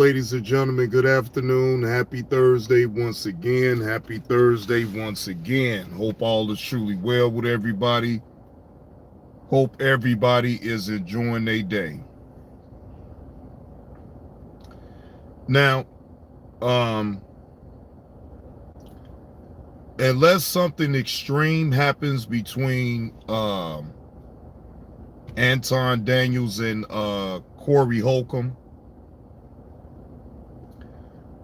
Ladies and gentlemen, good afternoon. Happy Thursday once again. Happy Thursday once again. Hope all is truly well with everybody. Hope everybody is enjoying their day. Now, um, unless something extreme happens between Anton Daniels and Corey Holcomb,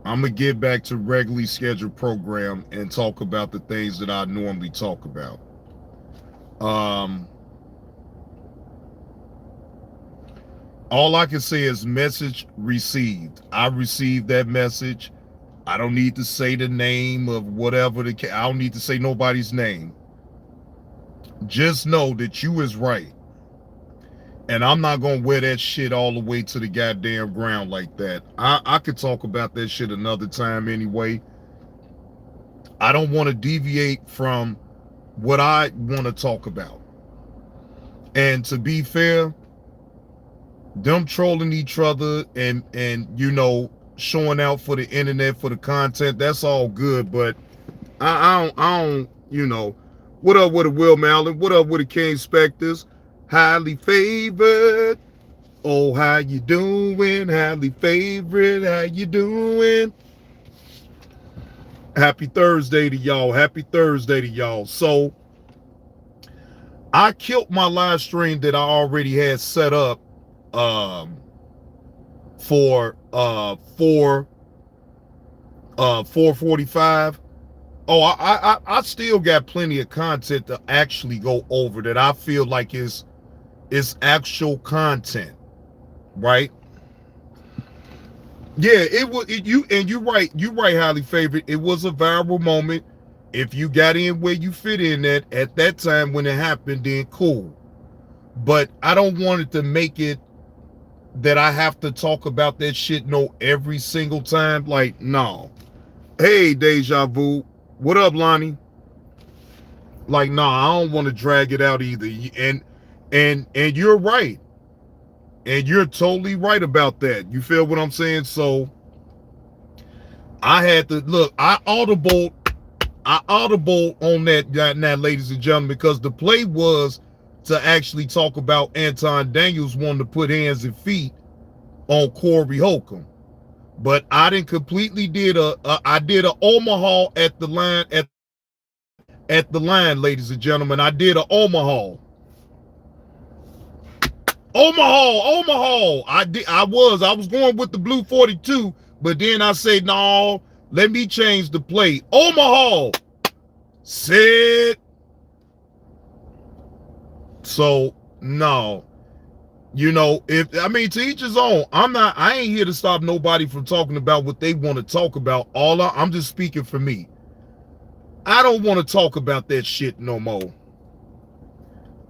I'm gonna get back to regularly scheduled program and talk about the things that I normally talk about. Um, all I can say is message received. I received that message. I don't need to say the name of whatever I don't need to say nobody's name. Just know that you is right. And I'm not gonna wear that shit all the way to the goddamn ground like that. I could talk about that shit another time anyway. I don't want to deviate from what I want to talk about. And to be fair, them trolling each other and showing out for the internet for the content, that's all good. But I don't. What up with the Will Mallon? What up with the King Specters? Highly favored. Oh, how you doing? Highly favored. How you doing? Happy Thursday to y'all. Happy Thursday to y'all. So I killed my live stream that I already had set up for 4:45. Oh, I still got plenty of content to actually go over that I feel like is actual content, right? Yeah, it was you're right. You're right, highly favored. It was a viral moment. If you got in where you fit in at that time when it happened, then cool. But I don't want it to make it that I have to talk about that shit every single time. Like, no. Hey, Deja Vu. What up, Lonnie? Like, no, I don't want to drag it out either. And you're right. And you're totally right about that. You feel what I'm saying? So I had to look, I audible on that, ladies and gentlemen, because the play was to actually talk about Anton Daniels wanting to put hands and feet on Corey Holcomb. But I didn't completely did I did a Omaha at the line, ladies and gentlemen. I did a Omaha. I was going with the blue 42, but then I said, no, let me change the play. Omaha. Sit. So, no. To each his own. I ain't here to stop nobody from talking about what they want to talk about. I'm just speaking for me. I don't want to talk about that shit no more.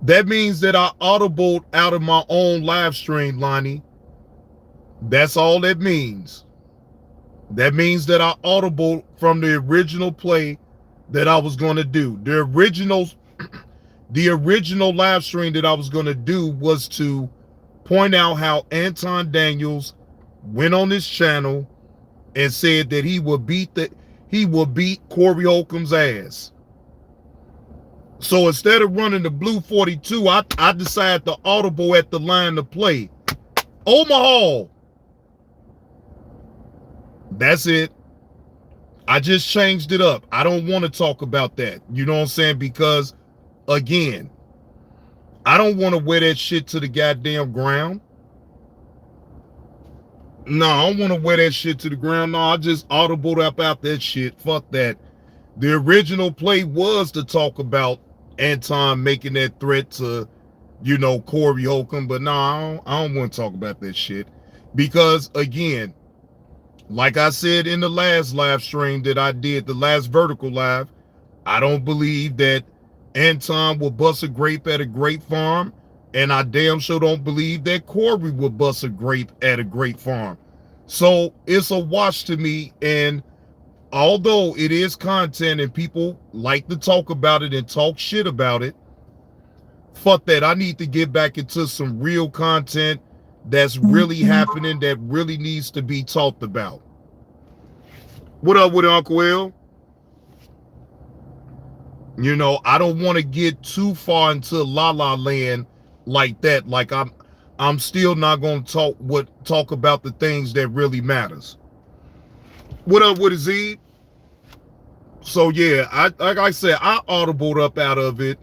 That means that I audibled out of my own live stream, Lonnie. That's all that means. That means that I audibled from the original play that I was going to do. The original live stream that I was going to do was to point out how Anton Daniels went on his channel and said that he will beat Corey Holcomb's ass. So instead of running the blue 42, I decided to audible at the line to play. Omaha. That's it. I just changed it up. I don't want to talk about that. You know what I'm saying? Because, again, I don't want to wear that shit to the goddamn ground. No, I don't want to wear that shit to the ground. No, I just audibled up out that shit. Fuck that. The original play was to talk about Anton making that threat to, Corey Holcomb. But no, I don't want to talk about that shit. Because, again, like I said in the last live stream that I did, the last vertical live, I don't believe that Anton will bust a grape at a grape farm. And I damn sure don't believe that Corey will bust a grape at a grape farm. So it's a wash to me. And although it is content and people like to talk about it and talk shit about it, fuck that. I need to get back into some real content that's really happening that really needs to be talked about. What up with Uncle Will? You know, I don't want to get too far into la la land like that. Like I'm still not going to talk about the things that really matters. What up with Z? So yeah, like I said, I audibled up out of it.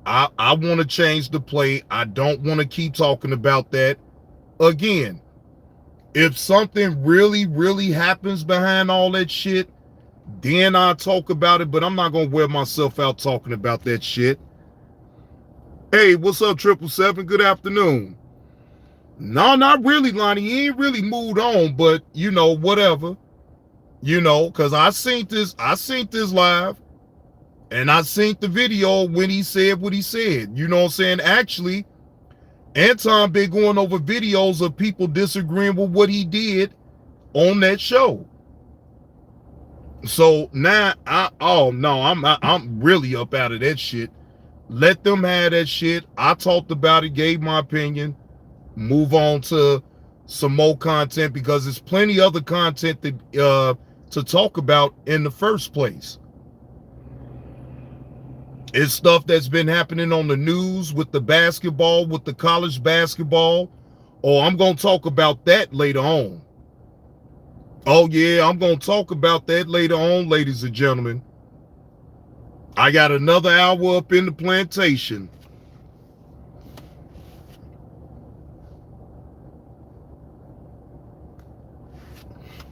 I want to change the play. I don't want to keep talking about that. Again, if something really, really happens behind all that shit, then I'll talk about it, but I'm not going to wear myself out talking about that shit. Hey, what's up, 777? Good afternoon. No, not really, Lonnie. He ain't really moved on, but, you know, whatever. You know, because I seen this live, and I seen the video when he said what he said. You know what I'm saying? Actually, Anton been going over videos of people disagreeing with what he did on that show. So now I'm really up out of that shit. Let them have that shit. I talked about it, gave my opinion, move on to some more content because there's plenty other content to talk about in the first place. It's stuff that's been happening on the news with the basketball, with the college basketball. Oh, I'm going to talk about that later on. Oh, yeah, I'm going to talk about that later on, ladies and gentlemen. I got another hour up in the plantation.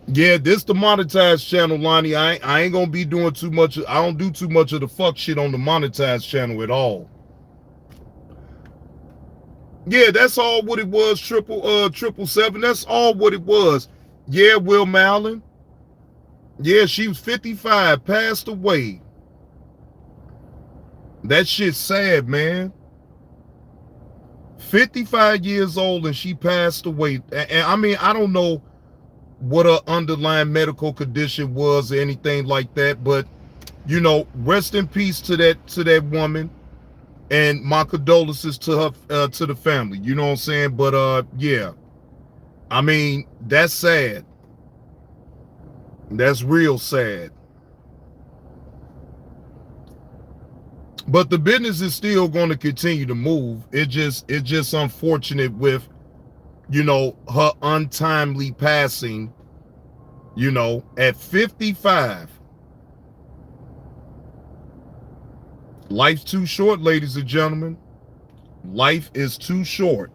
Yeah, this the monetized channel, Lonnie. I ain't going to be doing too much. I don't do too much of the fuck shit on the monetized channel at all. Yeah, that's all what it was, 777. That's all what it was. Yeah, Will Mallon. Yeah, she was 55, passed away. That shit's sad, man. 55 years old and she passed away. And I mean, I don't know what her underlying medical condition was or anything like that, but you know, rest in peace to that woman, and my condolences to her, to the family. You know what I'm saying? But yeah, I mean, that's sad. That's real sad. But the business is still going to continue to move. It's just unfortunate with, you know, her untimely passing, you know, at 55. Life's too short, ladies and gentlemen. Life is too short.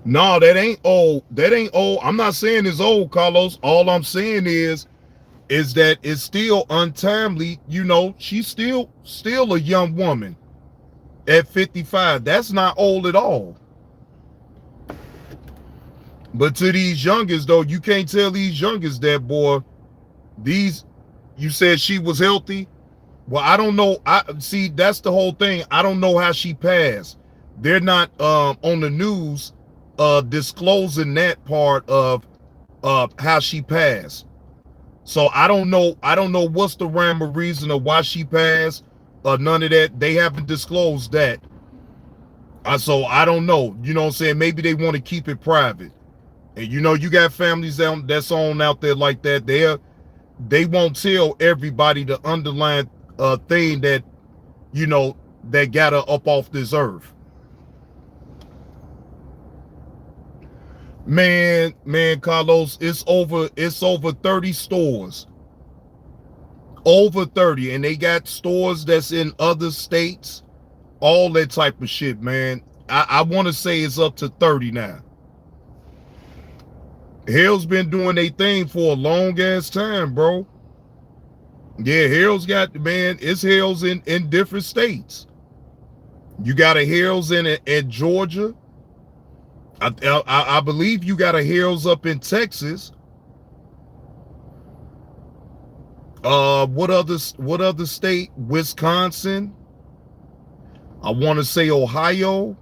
No, that ain't old. That ain't old. I'm not saying it's old, Carlos. All I'm saying is that it's still untimely. You know, she's still a young woman at 55. That's not old at all. But to these youngest, though, you can't tell these youngest that, boy, you said she was healthy. Well, I don't know. See, that's the whole thing. I don't know how she passed. They're not on the news disclosing that part of how she passed. So I don't know what's the rhyme or reason of why she passed. None of that. They haven't disclosed that. So I don't know. You know what I'm saying? Maybe they want to keep it private. And you know, you got families that's on out there like that. They won't tell everybody the underlying thing that, you know, that got her up off this earth. Man, Carlos, it's over 30 stores. Over 30. And they got stores that's in other states. All that type of shit, man. I want to say it's up to 30 now. Hell's been doing their thing for a long ass time, bro. Yeah, Harold's got, man, it's Harold's in different states. You got a Harold's in Georgia. I believe you got a Harold's up in Texas. What other state? Wisconsin. I want to say Ohio.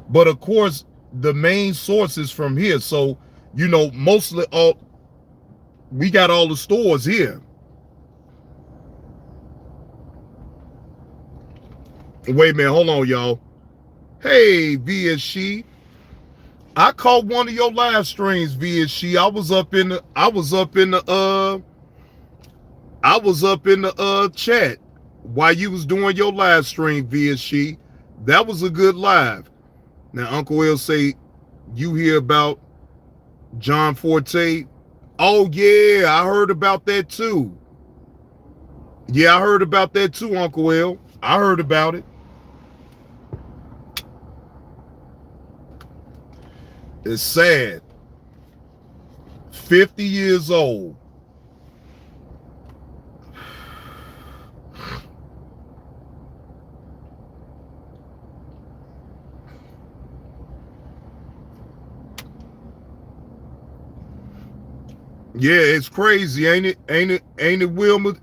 But of course, the main source is from here. So, you know, mostly we got all the stores here. Wait a minute, hold on, y'all. Hey, VSC. I caught one of your live streams, VSC. I was up in the chat while you was doing your live stream, VSC. That was a good live. Now, Uncle L say you hear about John Forte. Oh yeah, I heard about that too. Yeah, I heard about that too, Uncle L. I heard about it. It's sad. 50 years old. Yeah, it's crazy, ain't it? Ain't it, Wilma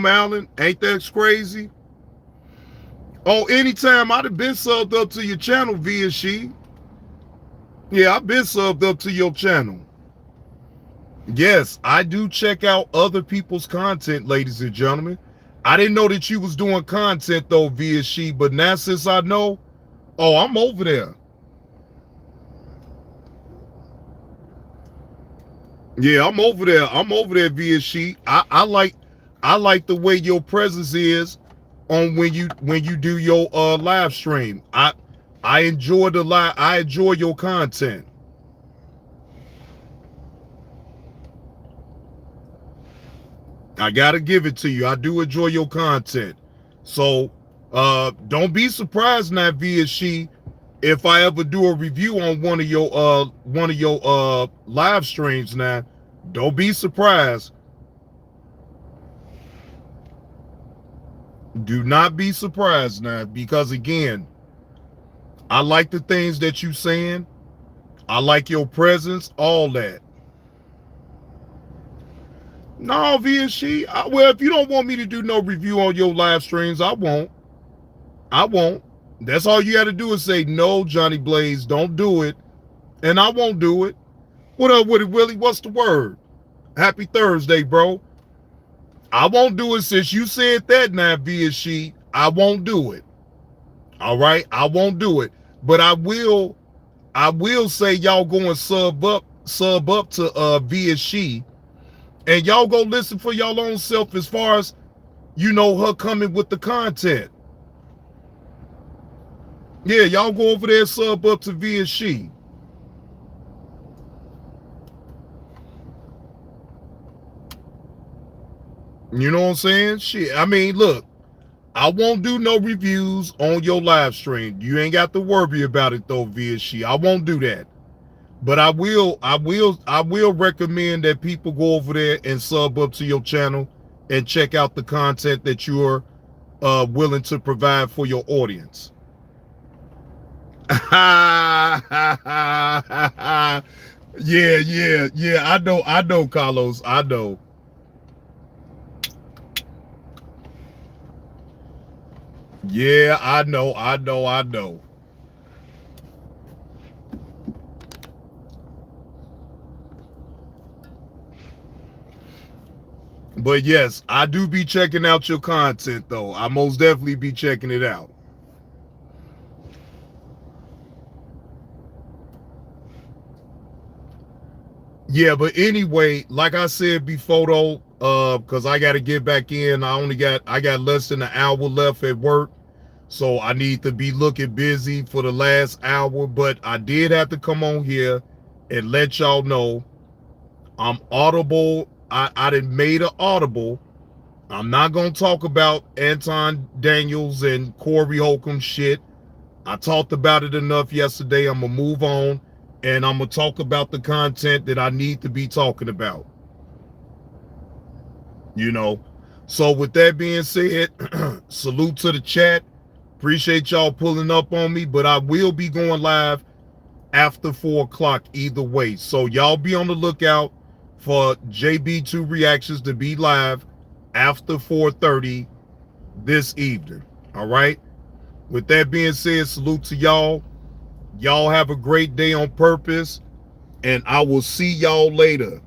Allen? Ain't that crazy? Oh, anytime I'd have been subbed up to your channel, VSC. Yeah, I've been subbed up to your channel. Yes, I do check out other people's content, ladies and gentlemen. I didn't know that you was doing content though, VSC, but now since I know, oh, I'm over there. Yeah, I'm over there. I'm over there, VSC. I like the way your presence is on when you do your live stream. I enjoy the live. I enjoy your content. I gotta give it to you. I do enjoy your content. So don't be surprised now, VSC, if I ever do a review on one of your live streams now. Don't be surprised. Do not be surprised now, because again, I like the things that you saying. I like your presence, all that. No, VSC. Well, if you don't want me to do no review on your live streams, I won't. I won't. That's all you got to do is say, no, Johnny Blaze, don't do it. And I won't do it. What up with it, Willie? What's the word? Happy Thursday, bro. I won't do it since you said that now, VSC. I won't do it. All right? I won't do it. But I will say y'all go and sub up to VSC. And y'all go listen for y'all own self as far as, you know, her coming with the content. Yeah, y'all go over there and sub up to VSC. You know what I'm saying? Shit. I mean, look, I won't do no reviews on your live stream. You ain't got to worry about it though, VSC. I won't do that. But I will recommend that people go over there and sub up to your channel and check out the content that you're willing to provide for your audience. Yeah. I know, Carlos. I know. Yeah, I know. But yes, I do be checking out your content though. I most definitely be checking it out. Yeah, but anyway, like I said before though, because I gotta get back in. I got less than an hour left at work. So I need to be looking busy for the last hour. But I did have to come on here and let y'all know I'm audible. I done made an audible. I'm not gonna talk about Anton Daniels and Corey Holcomb shit. I talked about it enough yesterday. I'm gonna move on and I'm gonna talk about the content that I need to be talking about. You know. So with that being said, salute to the chat. Appreciate y'all pulling up on me, but I will be going live after 4 o'clock either way. So y'all be on the lookout for JB2 Reactions to be live after 4:30 this evening. All right. With that being said, salute to y'all. Y'all have a great day on purpose, and I will see y'all later.